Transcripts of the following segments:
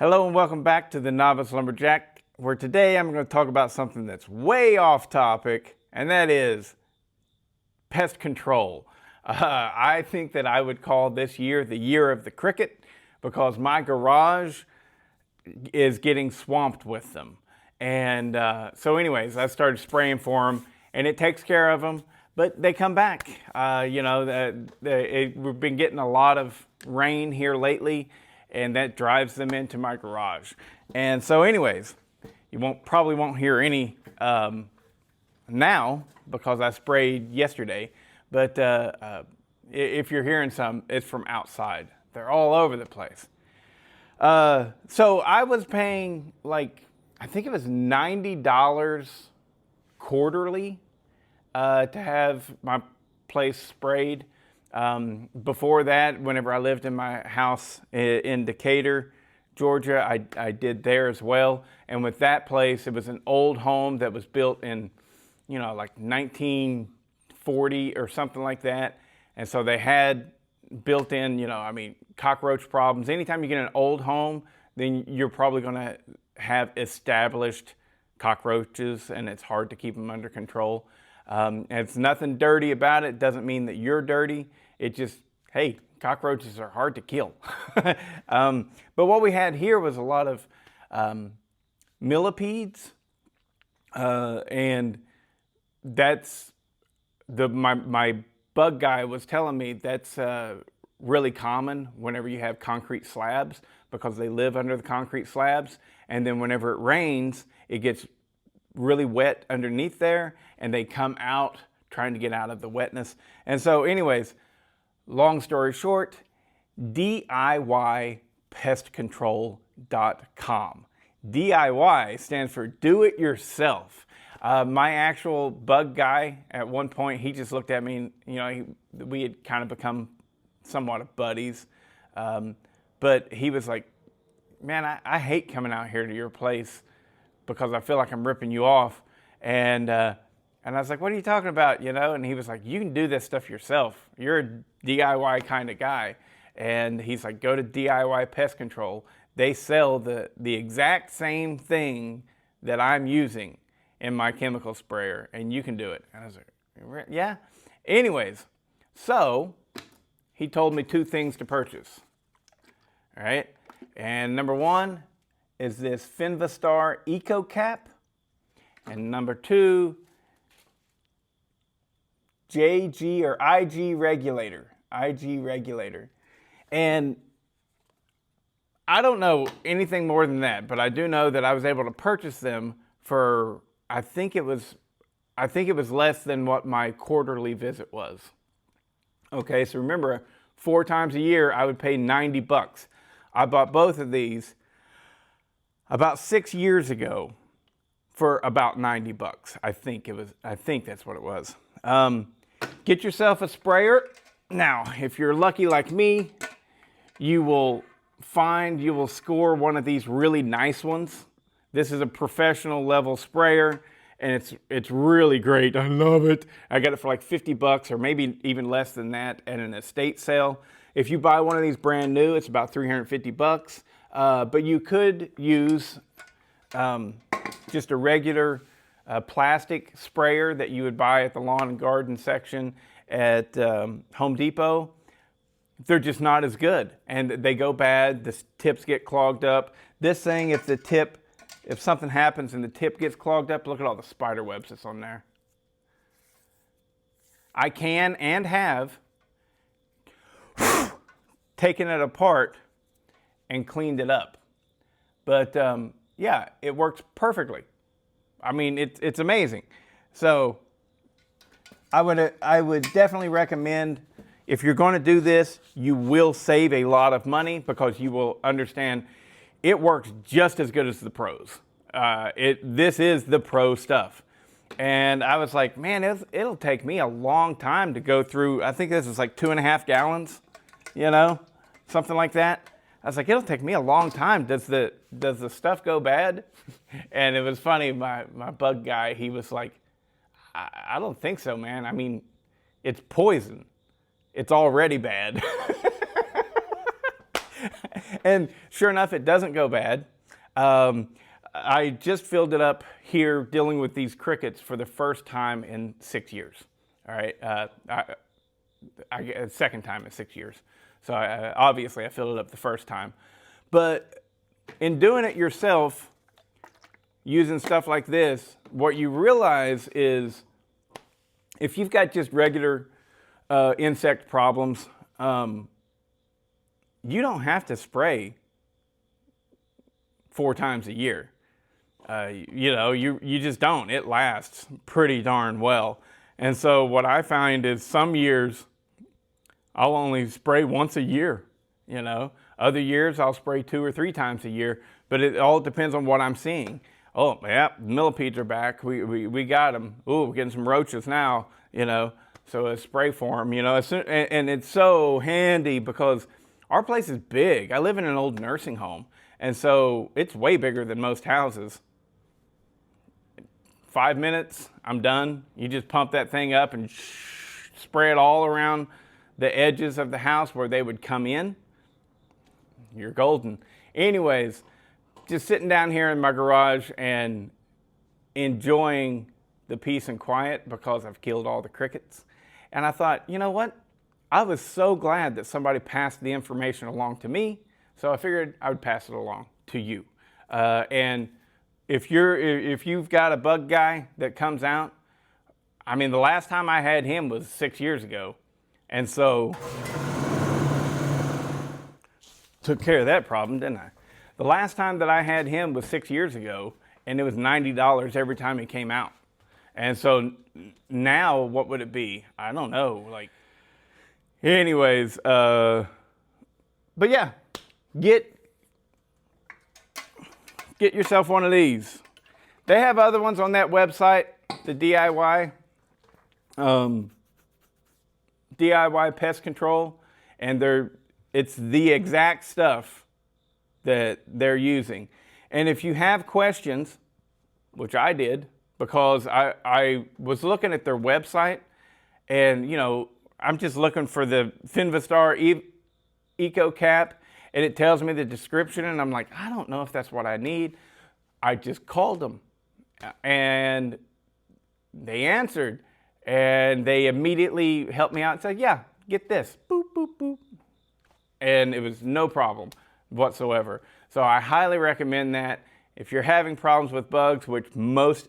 Hello and welcome back to the Novice Lumberjack, where today I'm going to talk about something that's way off topic, and that is pest control. I think that I would call this year the year of the cricket because my garage is getting swamped with them. And so anyways, I started spraying for them, and it takes care of them, but they come back. We've been getting a lot of rain here lately, and that drives them into my garage. And so anyways, you probably won't hear any now because I sprayed yesterday, but if you're hearing some, it's from outside. They're all over the place. So I was paying I think it was $90 quarterly to have my place sprayed. Before that, whenever I lived in my house in Decatur, Georgia, I did there as well. And with that place, it was an old home that was built in, like 1940 or something like that. And so they had built in, cockroach problems. Anytime you get an old home, then you're probably going to have established cockroaches, and it's hard to keep them under control. And it's nothing dirty about it. It doesn't mean that you're dirty. It just, hey, cockroaches are hard to kill. But what we had here was a lot of millipedes, and that's my bug guy was telling me that's really common whenever you have concrete slabs because they live under the concrete slabs, and then whenever it rains, it gets really wet underneath there, and they come out trying to get out of the wetness. And so anyways, long story short, DIYpestcontrol.com. DIY stands for do it yourself. My actual bug guy at one point, he just looked at me and we had kind of become somewhat of buddies. But he was like, man, I hate coming out here to your place because I feel like I'm ripping you off. And I was like, what are you talking about? And he was like, you can do this stuff yourself. You're a DIY kind of guy. And he's like, go to DIY Pest Control. They sell the exact same thing that I'm using in my chemical sprayer, and you can do it. And I was like, yeah. Anyways, so he told me two things to purchase. All right. And number one is this Finvestar Eco Cap. And number two, JG or IG regulator. And I don't know anything more than that, but I do know that I was able to purchase them for, I think it was less than what my quarterly visit was. Okay, so remember, 4 times a year I would pay $90. I bought both of these about 6 years ago for about $90. I think that's what it was. Get yourself a sprayer. Now, if you're lucky like me, you will score one of these really nice ones. This is a professional level sprayer, and it's really great. I love it. I got it for like $50 or maybe even less than that at an estate sale. If you buy one of these brand new, it's about $350. But you could use just a regular plastic sprayer that you would buy at the lawn and garden section at Home Depot. They're just not as good, and they go bad. The tips get clogged up. This thing, if something happens and the tip gets clogged up, look at all the spider webs that's on there. I can and have taken it apart and cleaned it up. But yeah, it works perfectly. I mean, it's amazing. So I would definitely recommend, if you're going to do this, you will save a lot of money because you will understand it works just as good as the pros. This is the pro stuff. And I was like, man, it'll take me a long time to go through. I think this is like 2.5 gallons, something like that. I was like, it'll take me a long time. Does the stuff go bad? And it was funny. My bug guy, he was like, I don't think so, man. I mean, it's poison. It's already bad. And sure enough, it doesn't go bad. I just filled it up here dealing with these crickets for the first time in 6 years. All right, second time in 6 years. So obviously I filled it up the first time. But in doing it yourself, using stuff like this, what you realize is if you've got just regular insect problems, you don't have to spray 4 times a year. You just don't. It lasts pretty darn well. And so what I find is some years I'll only spray once a year. Other years I'll spray 2 or 3 times a year, but it all depends on what I'm seeing. Oh, yeah, millipedes are back. We got them. Ooh, we're getting some roaches now, so a spray for them, and it's so handy because our place is big. I live in an old nursing home, and so it's way bigger than most houses. 5 minutes, I'm done. You just pump that thing up and spray it all around the edges of the house where they would come in. You're golden. Anyways, just sitting down here in my garage and enjoying the peace and quiet because I've killed all the crickets. And I thought, you know what? I was so glad that somebody passed the information along to me, so I figured I would pass it along to you. And if you've got a bug guy that comes out, I mean, the last time I had him was 6 years ago, and so took care of that problem, didn't I? The last time that I had him was 6 years ago, and it was $90 every time he came out. And so now, what would it be? I don't know. Anyways, but yeah, get yourself one of these. They have other ones on that website, the DIY Pest Control, and it's the exact stuff that they're using. And if you have questions, which I did, because I was looking at their website, and I'm just looking for the Finvestar Eco Cap, and it tells me the description, and I'm like, I don't know if that's what I need. I just called them, and they answered, and they immediately helped me out and said, yeah, get this, boop, boop, boop. And it was no problem whatsoever. So I highly recommend that. If you're having problems with bugs, which most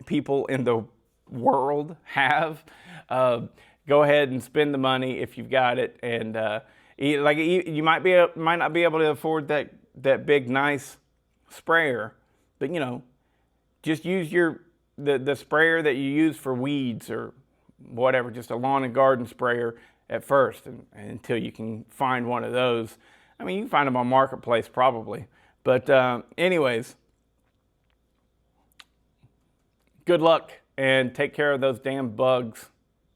people in the world have, go ahead and spend the money if you've got it. And you might not be able to afford that big nice sprayer, but just use the sprayer that you use for weeds or whatever, just a lawn and garden sprayer at first, and until you can find one of those. I mean, you can find them on Marketplace probably. But anyways, good luck and take care of those damn bugs.